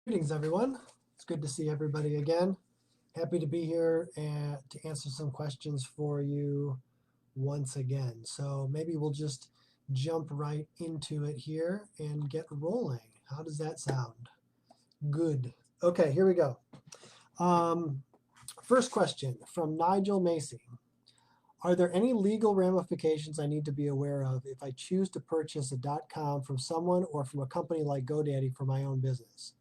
Greetings, everyone. It's good to see everybody again. Happy to be here and to answer some questions for you once again. So maybe we'll just jump right into it here and get rolling. How does that sound? Good. Okay, here we go. First question from Nigel Macy. Are there any legal ramifications I need to be aware of if I choose to purchase a .com from someone or from a company like GoDaddy for my own business?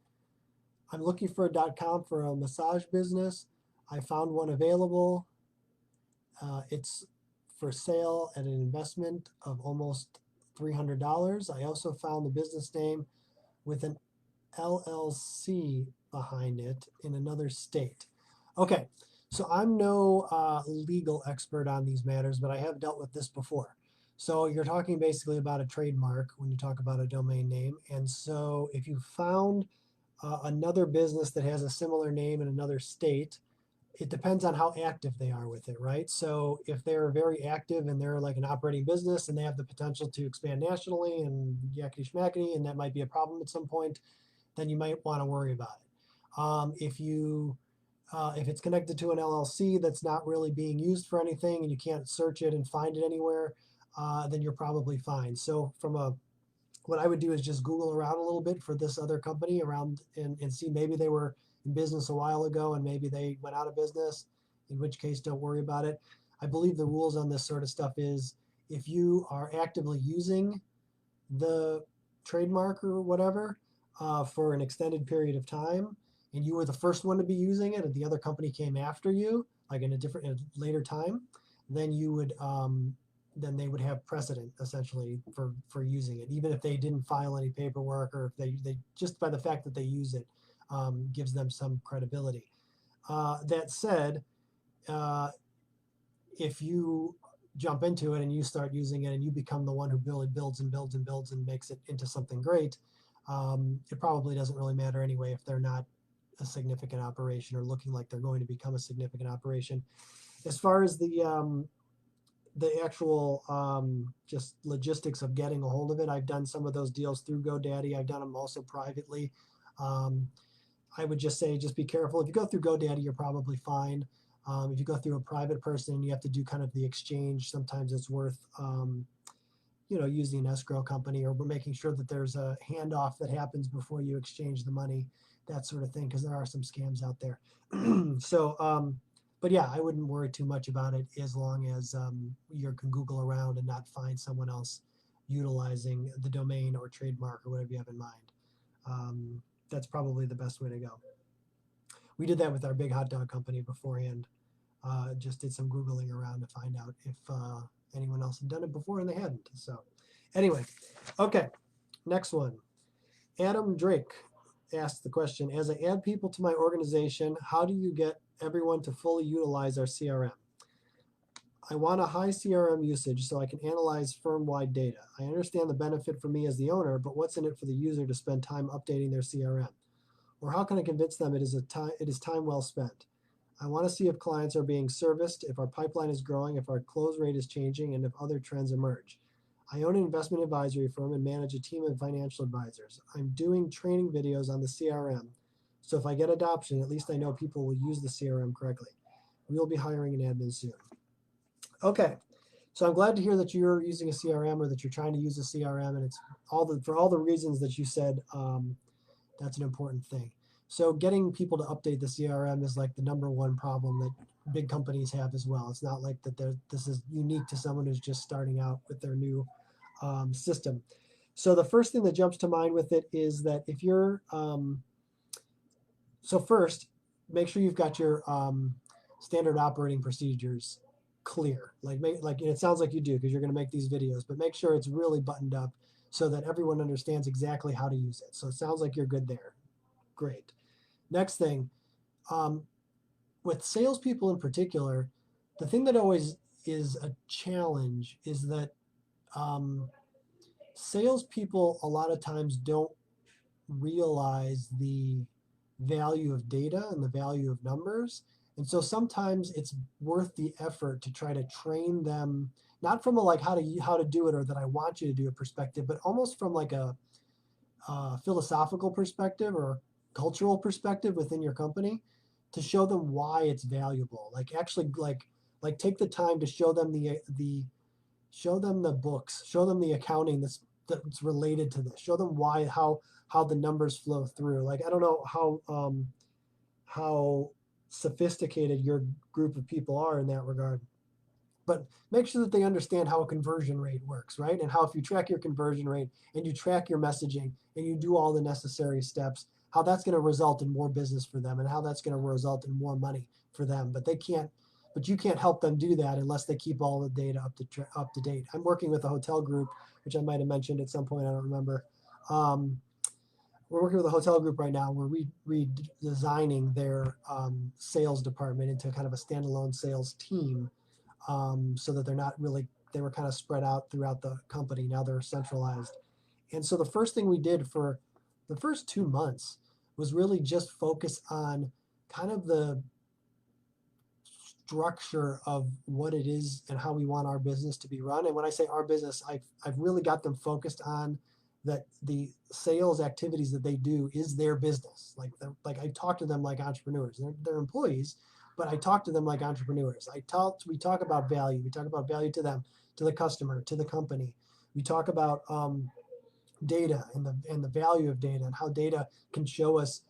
I'm looking for a .com for a massage business. I found one available. It's for sale at an investment of almost $300. I also found the business name with an LLC behind it in another state. Okay, so I'm no legal expert on these matters, but I have dealt with this before. So you're talking basically about a trademark when you talk about a domain name. And so if you found another business that has a similar name in another state, it depends on how active they are with it, right? So if they're very active and they're like an operating business and they have the potential to expand nationally and yakety schmackety, and that might be a problem at some point, then you might want to worry about it. If it's connected to an LLC that's not really being used for anything and you can't search it and find it anywhere, then you're probably fine. So what I would do is just Google around a little bit for this other company around and see maybe they were in business a while ago and maybe they went out of business, in which case don't worry about it. I believe the rules on this sort of stuff is if you are actively using the trademark or whatever for an extended period of time and you were the first one to be using it and the other company came after you, like in a later time, then you would then they would have precedent essentially for using it, even if they didn't file any paperwork or if they just by the fact that they use it gives them some credibility. That said, if you jump into it and you start using it and you become the one who really builds and builds and builds and makes it into something great, it probably doesn't really matter anyway if they're not a significant operation or looking like they're going to become a significant operation. As far as the actual just logistics of getting a hold of it, I've done some of those deals through GoDaddy. I've done them also privately. I would just say just be careful. If you go through GoDaddy, you're probably fine. If you go through a private person and you have to do kind of the exchange, sometimes it's worth using an escrow company or making sure that there's a handoff that happens before you exchange the money, that sort of thing, because there are some scams out there. But yeah, I wouldn't worry too much about it as long as you can Google around and not find someone else utilizing the domain or trademark or whatever you have in mind. That's probably the best way to go. We did that with our big hot dog company beforehand. Just did some Googling around to find out if anyone else had done it before, and they hadn't. So anyway, okay, next one. Adam Drake asked the question, as I add people to my organization, how do you get everyone to fully utilize our CRM? I want a high CRM usage so I can analyze firm-wide data. I understand the benefit for me as the owner, but what's in it for the user to spend time updating their CRM? Or how can I convince them it is time well spent? I want to see if clients are being serviced, if our pipeline is growing, if our close rate is changing, and if other trends emerge. I own an investment advisory firm and manage a team of financial advisors. I'm doing training videos on the CRM, so if I get adoption, at least I know people will use the CRM correctly. We will be hiring an admin soon. Okay, so I'm glad to hear that you're using a CRM or that you're trying to use a CRM, and it's for all the reasons that you said. That's an important thing. So getting people to update the CRM is like the number one problem that big companies have as well. It's not like that this is unique to someone who's just starting out with their new system. So the first thing that jumps to mind with it is that if you're, so first, make sure you've got your standard operating procedures clear. Like it sounds like you do because you're going to make these videos, but make sure it's really buttoned up so that everyone understands exactly how to use it. So it sounds like you're good there. Great. Next thing, with salespeople in particular, the thing that always is a challenge is that salespeople a lot of times don't realize the value of data and the value of numbers. And so sometimes it's worth the effort to try to train them, not from a like how to do it or that I want you to do it perspective, but almost from like a philosophical perspective or cultural perspective within your company, to show them why it's valuable. Like actually like take the time to show them show them the books, show them the accounting that's related to this. Show them why how the numbers flow through. Like I don't know how sophisticated your group of people are in that regard, but make sure that they understand how a conversion rate works, right? And how if you track your conversion rate and you track your messaging and you do all the necessary steps, how that's going to result in more business for them and how that's going to result in more money for them. But you can't help them do that unless they keep all the data up to date. I'm working with a hotel group, which I might have mentioned at some point, I don't remember. We're working with a hotel group right now. We're redesigning their sales department into kind of a standalone sales team, so that they're not really, they were kind of spread out throughout the company. Now they're centralized. And so the first thing we did for the first 2 months was really just focus on kind of the structure of what it is and how we want our business to be run. And when I say our business, I've really got them focused on that the sales activities that they do is their business. Like I talk to them like entrepreneurs. They're employees, but I talk to them like entrepreneurs. We talk about value. We talk about value to them, to the customer, to the company. We talk about data and the value of data and how data can show us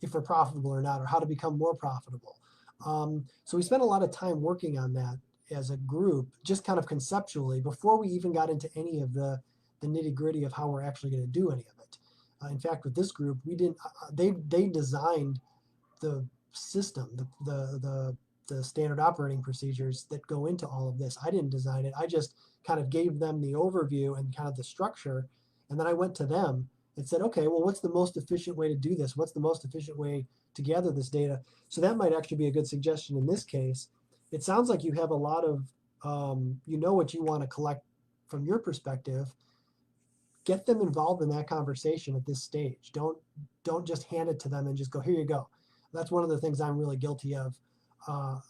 if we're profitable or not, or how to become more profitable. So we spent a lot of time working on that as a group, just kind of conceptually, before we even got into any of the nitty gritty of how we're actually going to do any of it. In fact, with this group, we didn't. They designed the system, the standard operating procedures that go into all of this. I didn't design it. I just kind of gave them the overview and kind of the structure, and then I went to them and said, okay, well, what's the most efficient way to do this? What's the most efficient way to gather this data? So that might actually be a good suggestion in this case. It sounds like you have a lot of, you know what you want to collect from your perspective. Get them involved in that conversation at this stage. Don't just hand it to them and just go, here you go. That's one of the things I'm really guilty of.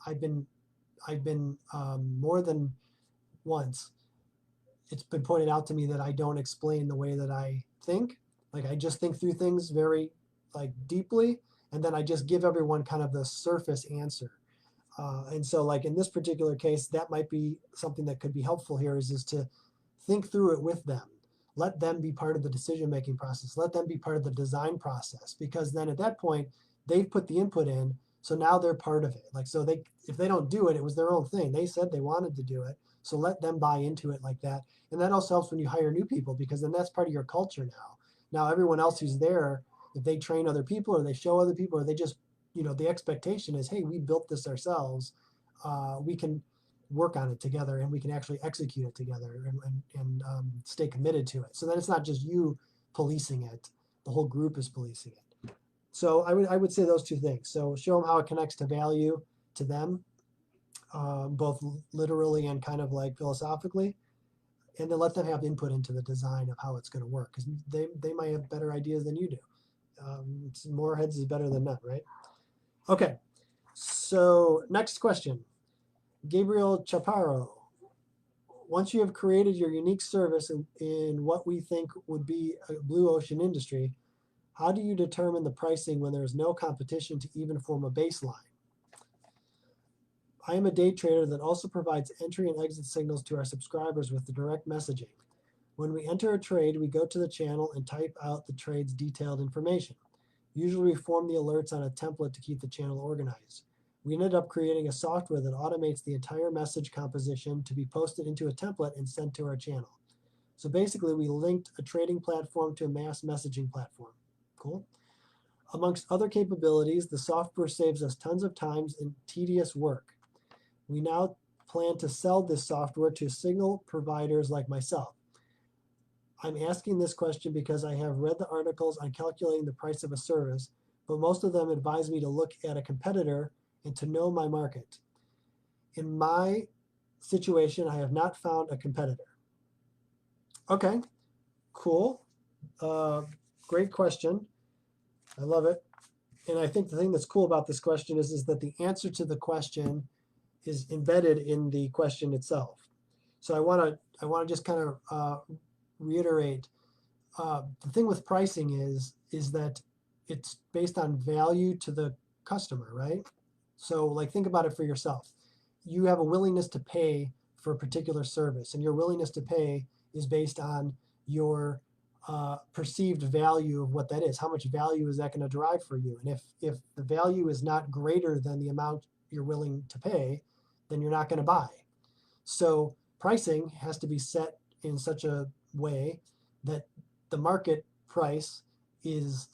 I've been more than once, it's been pointed out to me that I don't explain the way that I think. Like I just think through things very like deeply, and then I just give everyone kind of the surface answer. And so like in this particular case, that might be something that could be helpful here is to think through it with them. Let them be part of the decision-making process. Let them be part of the design process, because then at that point, they've put the input in, so now they're part of it. Like, so if they don't do it, it was their own thing. They said they wanted to do it, so let them buy into it like that. And that also helps when you hire new people, because then that's part of your culture now. Now everyone else who's there, if they train other people or they show other people, or they just, the expectation is, hey, we built this ourselves. We can work on it together, and we can actually execute it together and stay committed to it. So then it's not just you policing it, the whole group is policing it. So I would say those two things. So show them how it connects to value to them, both literally and kind of like philosophically, and then let them have input into the design of how it's going to work, because they might have better ideas than you do. More heads is better than none, right? Okay, so next question. Gabriel Chaparro. Once you have created your unique service in what we think would be a blue ocean industry, how do you determine the pricing when there is no competition to even form a baseline? I am a day trader that also provides entry and exit signals to our subscribers with the direct messaging. When we enter a trade, we go to the channel and type out the trade's detailed information. Usually we form the alerts on a template to keep the channel organized. We ended up creating a software that automates the entire message composition to be posted into a template and sent to our channel. So basically, we linked a trading platform to a mass messaging platform. Cool. Amongst other capabilities, the software saves us tons of time and tedious work. We now plan to sell this software to signal providers like myself. I'm asking this question because I have read the articles on calculating the price of a service, but most of them advise me to look at a competitor and to know my market. In my situation, I have not found a competitor. Okay, cool. Great question. I love it. And I think the thing that's cool about this question is that the answer to the question is embedded in the question itself. So I want to just kind of reiterate, the thing with pricing is that it's based on value to the customer, right? So like think about it for yourself. You have a willingness to pay for a particular service, and your willingness to pay is based on your perceived value of what that is. How much value is that going to derive for you? And if the value is not greater than the amount you're willing to pay, then you're not going to buy. So pricing has to be set in such a way that the market price is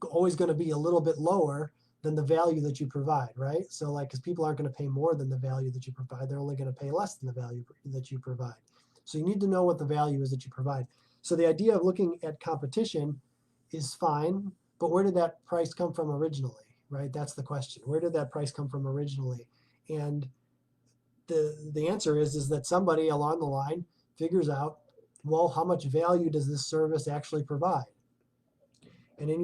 always going to be a little bit lower than the value that you provide, right? So like, because people aren't going to pay more than the value that you provide, they're only going to pay less than the value that you provide. So you need to know what the value is that you provide. So the idea of looking at competition is fine, but where did that price come from originally, right? That's the question. Where did that price come from originally? And the answer is that somebody along the line figures out, well, how much value does this service actually provide? And in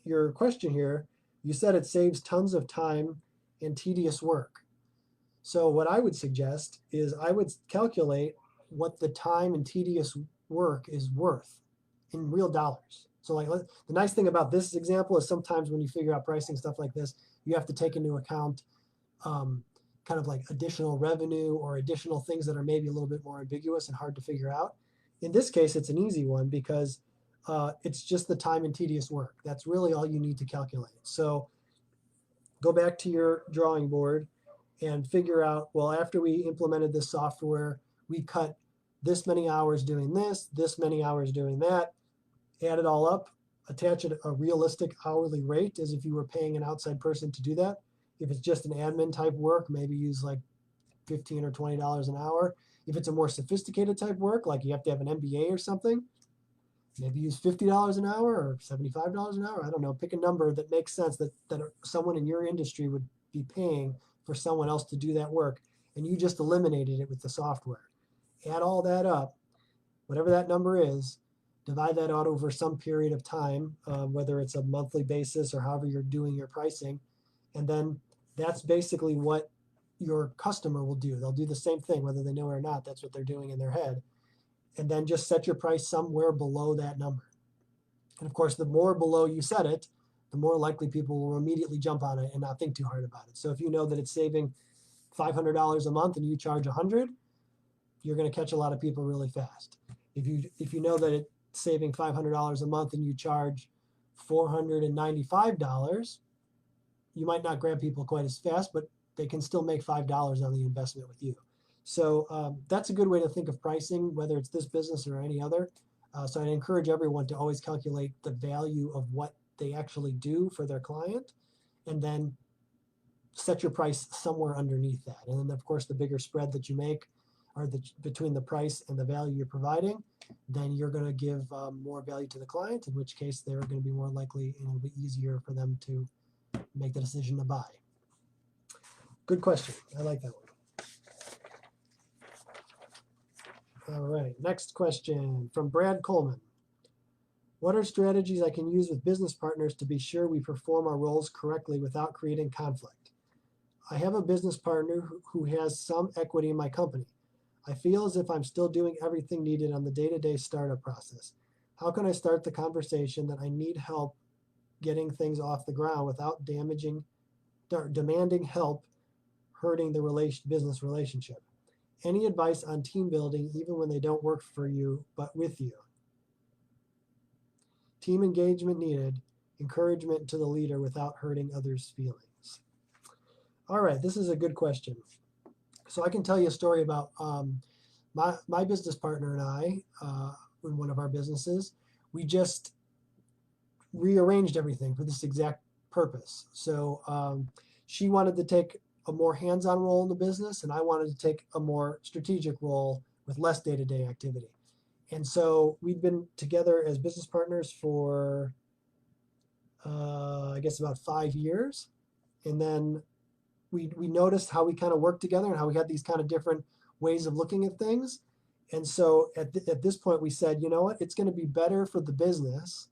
your question here, you said it saves tons of time and tedious work. So what I would suggest is I would calculate what the time and tedious work is worth in real dollars. So like the nice thing about this example is sometimes when you figure out pricing stuff like this, you have to take into account kind of like additional revenue or additional things that are maybe a little bit more ambiguous and hard to figure out. In this case, it's an easy one because it's just the time and tedious work. That's really all you need to calculate. So go back to your drawing board and figure out, well, after we implemented this software, we cut this many hours doing this many hours doing that, add it all up, attach it a realistic hourly rate as if you were paying an outside person to do that. If it's just an admin type work, maybe use like $15 or $20 an hour. If it's a more sophisticated type work, like you have to have an MBA or something, maybe use $50 an hour or $75 an hour. I don't know. Pick a number that makes sense that someone in your industry would be paying for someone else to do that work, and you just eliminated it with the software. Add all that up, whatever that number is, divide that out over some period of time, whether it's a monthly basis or however you're doing your pricing, and then that's basically what your customer will do. They'll do the same thing, whether they know it or not. That's what they're doing in their head. And then just set your price somewhere below that number. And of course, the more below you set it, the more likely people will immediately jump on it and not think too hard about it. So if you know that it's saving $500 a month and you charge $100, you're going to catch a lot of people really fast. If you know that it's saving $500 a month and you charge $495, you might not grab people quite as fast, but they can still make $5 on the investment with you. So that's a good way to think of pricing, whether it's this business or any other. So I'd encourage everyone to always calculate the value of what they actually do for their client, and then set your price somewhere underneath that. And then, of course, the bigger spread that you make or between the price and the value you're providing, then you're going to give more value to the client, in which case they're going to be more likely and it'll be easier for them to make the decision to buy. Good question. I like that one. All right, next question from Brad Coleman. What are strategies I can use with business partners to be sure we perform our roles correctly without creating conflict? I have a business partner who has some equity in my company. I feel as if I'm still doing everything needed on the day-to-day startup process. How can I start the conversation that I need help getting things off the ground without demanding help hurting the business relationship? Any advice on team building, even when they don't work for you, but with you? Team engagement needed, encouragement to the leader without hurting others' feelings. All right, this is a good question. So I can tell you a story about my business partner and I, in one of our businesses. We just rearranged everything for this exact purpose. So she wanted to take a more hands-on role in the business, and I wanted to take a more strategic role with less day-to-day activity. And so we've been together as business partners for, I guess, about 5 years. And then we noticed how we kind of worked together and how we had these kind of different ways of looking at things. And so at this point, we said, you know what, it's going to be better for the business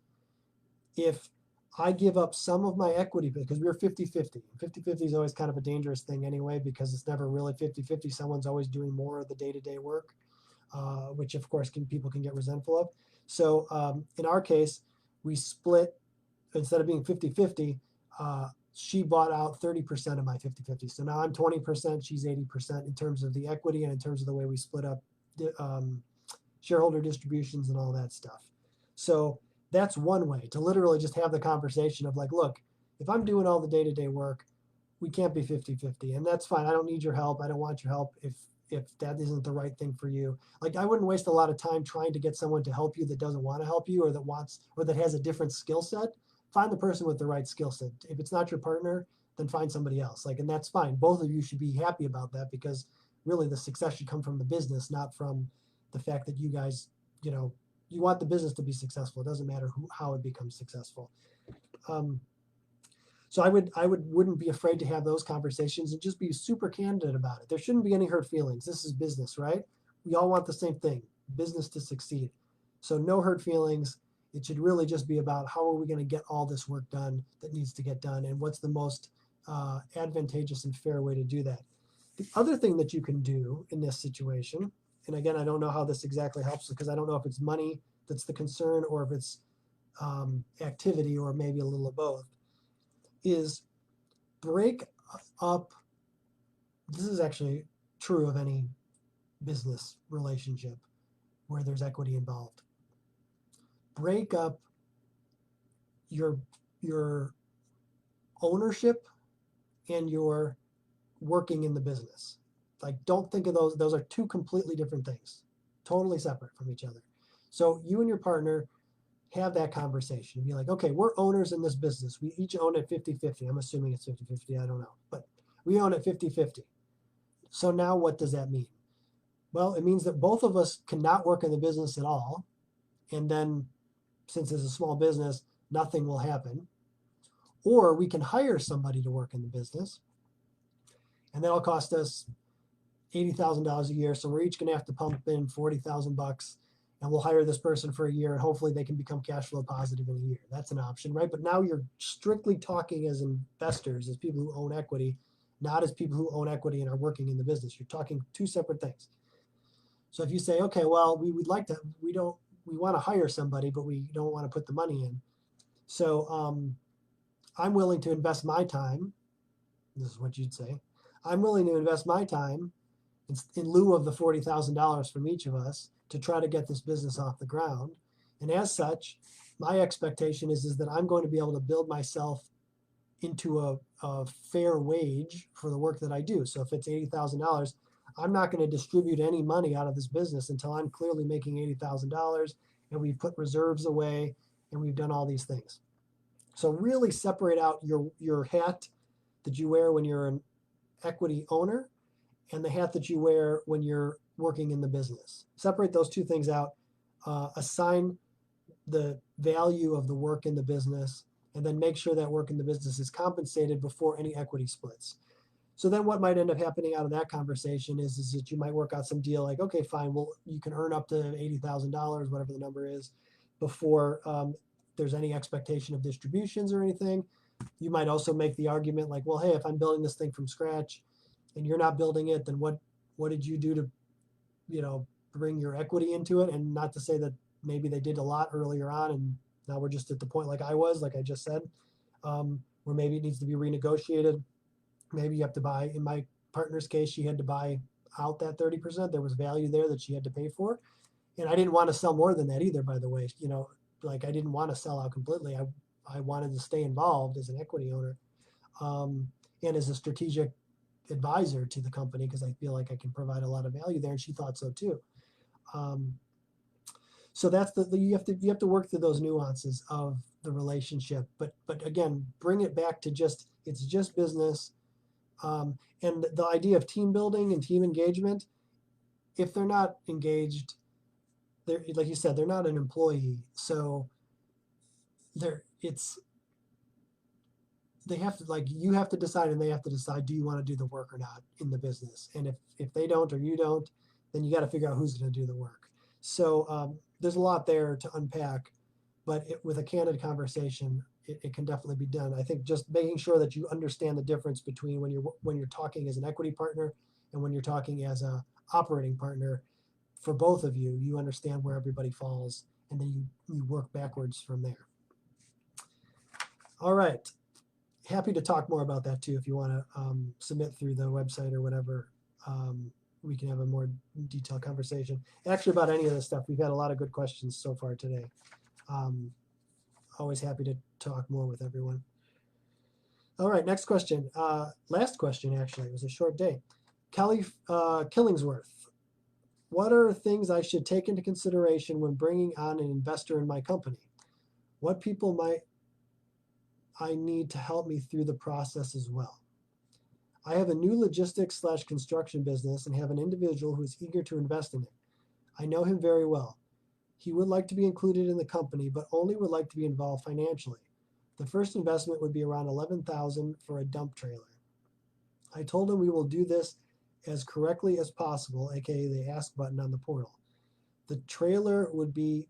if I give up some of my equity, because we were 50-50. 50-50 is always kind of a dangerous thing anyway, because it's never really 50-50. Someone's always doing more of the day-to-day work, which of course people can get resentful of. So in our case, we split, instead of being 50-50, she bought out 30% of my 50-50. So now I'm 20%, she's 80% in terms of the equity and in terms of the way we split up shareholder distributions and all that stuff. So that's one way to literally just have the conversation of like, look, if I'm doing all the day-to-day work, we can't be 50-50, and that's fine. I don't need your help. I don't want your help if that isn't the right thing for you. Like, I wouldn't waste a lot of time trying to get someone to help you that doesn't want to help you, or that has a different skill set. Find the person with the right skill set. If it's not your partner, then find somebody else. Like, and that's fine. Both of you should be happy about that, because really the success should come from the business, not from the fact that you guys, you want the business to be successful. It doesn't matter how it becomes successful. So I wouldn't be afraid to have those conversations and just be super candid about it. There shouldn't be any hurt feelings. This is business, right? We all want the same thing, business to succeed. So no hurt feelings. It should really just be about how are we going to get all this work done that needs to get done, and what's the most advantageous and fair way to do that. The other thing that you can do in this situation, and again, I don't know how this exactly helps, because I don't know if it's money that's the concern or if it's activity, or maybe a little of both, is break up. This is actually true of any business relationship where there's equity involved. Break up your ownership and your working in the business. Like, don't think of those. Those are two completely different things, totally separate from each other. So you and your partner have that conversation. Be like, okay, we're owners in this business. We each own it 50-50. I'm assuming it's 50-50. I don't know. But we own it 50-50. So now what does that mean? Well, it means that both of us cannot work in the business at all. And then, since it's a small business, nothing will happen. Or we can hire somebody to work in the business, and that'll cost us $80,000 a year. So we're each going to have to pump in $40,000, and we'll hire this person for a year, and hopefully they can become cash flow positive in a year. That's an option, right? But now you're strictly talking as investors, as people who own equity, not as people who own equity and are working in the business. You're talking two separate things. So if you say, okay, well, we want to hire somebody, but we don't want to put the money in. So I'm willing to invest my time. This is what you'd say. I'm willing to invest my time in lieu of the $40,000 from each of us to try to get this business off the ground. And as such, my expectation is that I'm going to be able to build myself into a fair wage for the work that I do. So if it's $80,000, I'm not going to distribute any money out of this business until I'm clearly making $80,000 and we've put reserves away and we've done all these things. So really separate out your hat that you wear when you're an equity owner and the hat that you wear when you're working in the business. Separate those two things out. Assign the value of the work in the business, and then make sure that work in the business is compensated before any equity splits. So then what might end up happening out of that conversation is that you might work out some deal like, okay, fine, well, you can earn up to $80,000, whatever the number is, before there's any expectation of distributions or anything. You might also make the argument like, well, hey, if I'm building this thing from scratch and you're not building it, then what did you do to, bring your equity into it? And not to say that maybe they did a lot earlier on and now we're just at the point like I just said, where maybe it needs to be renegotiated. Maybe you have to buy, in my partner's case, she had to buy out that 30%. There was value there that she had to pay for. And I didn't want to sell more than that either, by the way. I didn't want to sell out completely. I wanted to stay involved as an equity owner and as a strategic advisor to the company, because I feel like I can provide a lot of value there, and she thought so too. So that's you have to work through those nuances of the relationship, but again, bring it back to it's just business, and the idea of team building and team engagement. If they're not engaged, they're, like you said, they're not an employee, so they have to, you have to decide, and they have to decide, do you want to do the work or not in the business? And if they don't or you don't, then you got to figure out who's going to do the work. So there's a lot there to unpack, but with a candid conversation, it can definitely be done. I think just making sure that you understand the difference between when you're talking as an equity partner and when you're talking as a operating partner. For both of you, you understand where everybody falls, and then you work backwards from there. All right. Happy to talk more about that too if you want to submit through the website or whatever. We can have a more detailed conversation. Actually, about any of this stuff, we've had a lot of good questions so far today. Always happy to talk more with everyone. All right, next question. Last question, actually. It was a short day. Kelly Killingsworth. What are things I should take into consideration when bringing on an investor in my company? What people might I need to help me through the process as well? I have a new logistics/construction business and have an individual who is eager to invest in it. I know him very well. He would like to be included in the company, but only would like to be involved financially. The first investment would be around $11,000 for a dump trailer. I told him we will do this as correctly as possible, aka the ask button on the portal. The trailer would be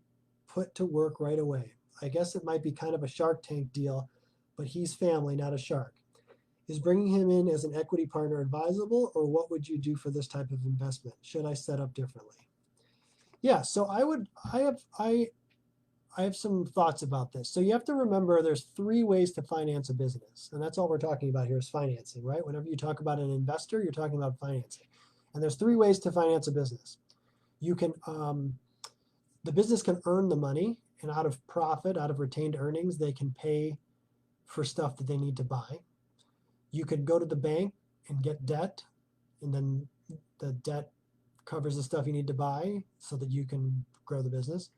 put to work right away. I guess it might be kind of a Shark Tank deal, but he's family, not a shark. Is bringing him in as an equity partner advisable, or what would you do for this type of investment? Should I set up differently? Yeah, so I have some thoughts about this. So you have to remember there's three ways to finance a business, and that's all we're talking about here is financing, right? Whenever you talk about an investor, you're talking about financing. And there's three ways to finance a business. You can the business can earn the money, and out of profit, out of retained earnings, they can pay for stuff that they need to buy. You could go to the bank and get debt, and then the debt covers the stuff you need to buy so that you can grow the business.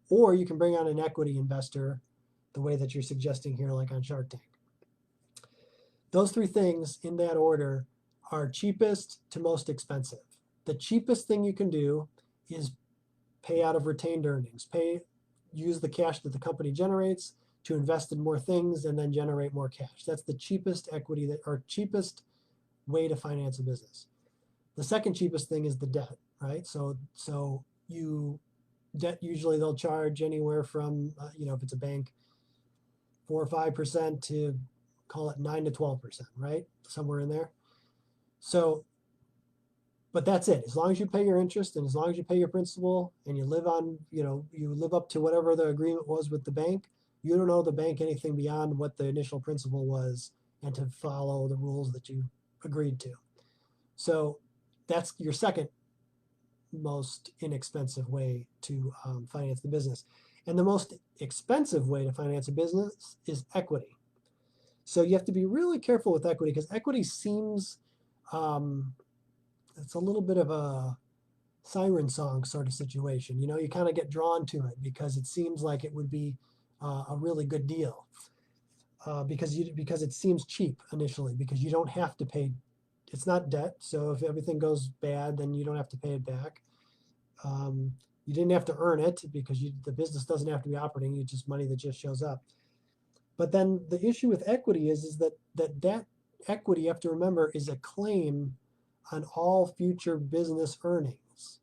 Or you can bring on an equity investor the way that you're suggesting here, like on Shark Tank. Those three things in that order are cheapest to most expensive. The cheapest thing you can do is pay out of retained earnings. Use the cash that the company generates to invest in more things and then generate more cash. That's the cheapest equity or cheapest way to finance a business. The second cheapest thing is the debt, right? So debt, usually they'll charge anywhere from if it's a bank, 4 or 5% to call it 9 to 12%, right? Somewhere in there. So, but that's it. As long as you pay your interest and as long as you pay your principal and you live on, you live up to whatever the agreement was with the bank, you don't owe the bank anything beyond what the initial principal was and to follow the rules that you agreed to. So that's your second most inexpensive way to finance the business. And the most expensive way to finance a business is equity. So you have to be really careful with equity because equity seems, it's a little bit of a siren song sort of situation. You kind of get drawn to it because it seems like it would be a really good deal because it seems cheap initially because you don't have to pay. It's not debt, so if everything goes bad, then you don't have to pay it back. You didn't have to earn it because the business doesn't have to be operating. It's just money that just shows up. But then the issue with equity is that equity, you have to remember, is a claim on all future business earnings.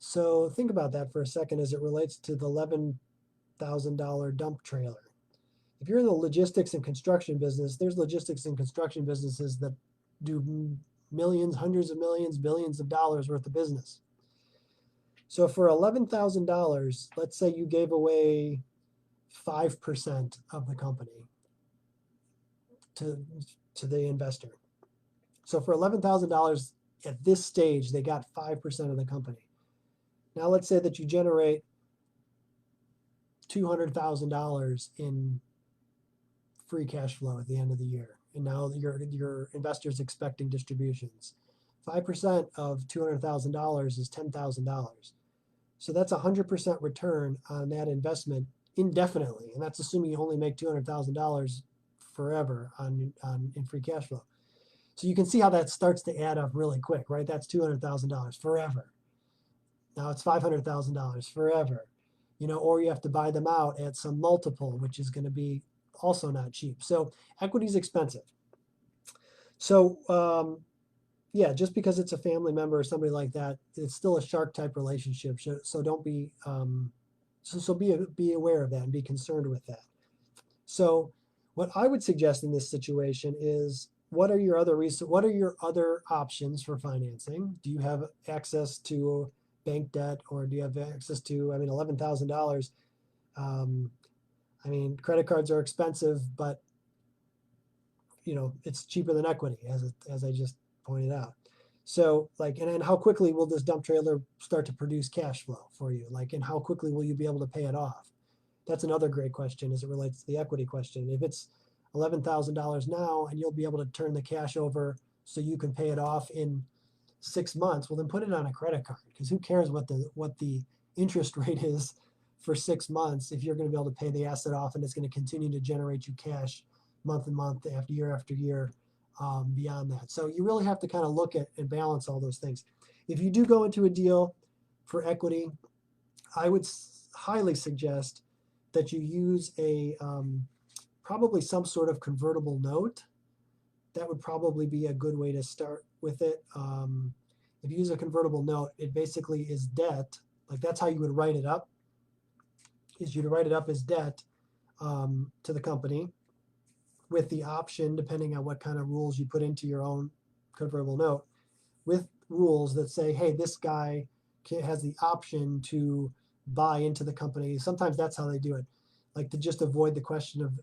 So think about that for a second as it relates to the $11,000 dump trailer. If you're in the logistics and construction business, there's logistics and construction businesses that do millions, hundreds of millions, billions of dollars worth of business. So for $11,000, let's say you gave away 5% of the company to the investor. So for $11,000 at this stage, they got 5% of the company. Now let's say that you generate $200,000 in free cash flow at the end of the year. And now your investor's expecting distributions. 5% of $200,000 is $10,000. So that's 100% return on that investment indefinitely. And that's assuming you only make $200,000 forever in free cash flow. So you can see how that starts to add up really quick, right? That's $200,000 forever. Now it's $500,000 forever. Or you have to buy them out at some multiple, which is going to be also not cheap. So equity is expensive. So yeah, just because it's a family member or somebody like that, it's still a shark type relationship. So don't be be aware of that and be concerned with that. So what I would suggest in this situation is what are your other options for financing? Do you have access to bank debt or do you have access to, $11,000? I mean, credit cards are expensive, but it's cheaper than equity, as I just pointed out. So like, and then how quickly will this dump trailer start to produce cash flow for you? Like, and how quickly will you be able to pay it off? That's another great question as it relates to the equity question. If it's $11,000 now and you'll be able to turn the cash over so you can pay it off in 6 months, well then put it on a credit card, because who cares what the interest rate is for 6 months if you're going to be able to pay the asset off and it's going to continue to generate you cash month and month after year beyond that. So you really have to kind of look at and balance all those things. If you do go into a deal for equity, I would highly suggest that you use a probably some sort of convertible note. That would probably be a good way to start with it. If you use a convertible note, it basically is debt. Like that's how you would write it up, is you'd write it up as debt to the company with the option, depending on what kind of rules you put into your own convertible note, with rules that say, hey, this guy has the option to buy into the company. Sometimes that's how they do it, like to just avoid the question of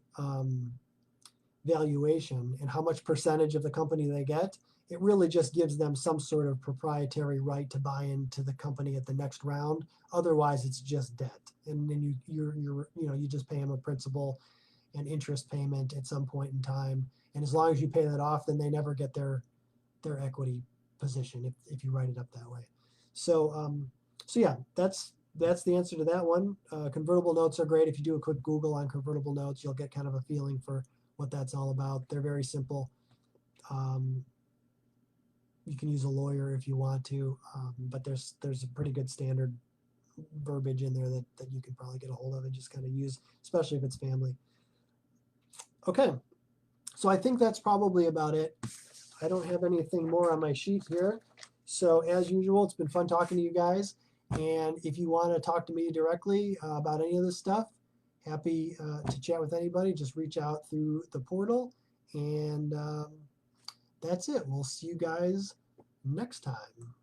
valuation and how much percentage of the company they get. It really just gives them some sort of proprietary right to buy into the company at the next round. Otherwise, it's just debt, and then you just pay them a principal and interest payment at some point in time. And as long as you pay that off, then they never get their equity position if you write it up that way. So yeah, that's the answer to that one. Convertible notes are great. If you do a quick Google on convertible notes, you'll get kind of a feeling for what that's all about. They're very simple. You can use a lawyer if you want to, but there's a pretty good standard verbiage in there that you can probably get a hold of and just kind of use, especially if it's family. Okay, so I think that's probably about it. I don't have anything more on my sheet here. So as usual, it's been fun talking to you guys. And if you want to talk to me directly about any of this stuff, happy to chat with anybody. Just reach out through the portal. And that's it. We'll see you guys next time.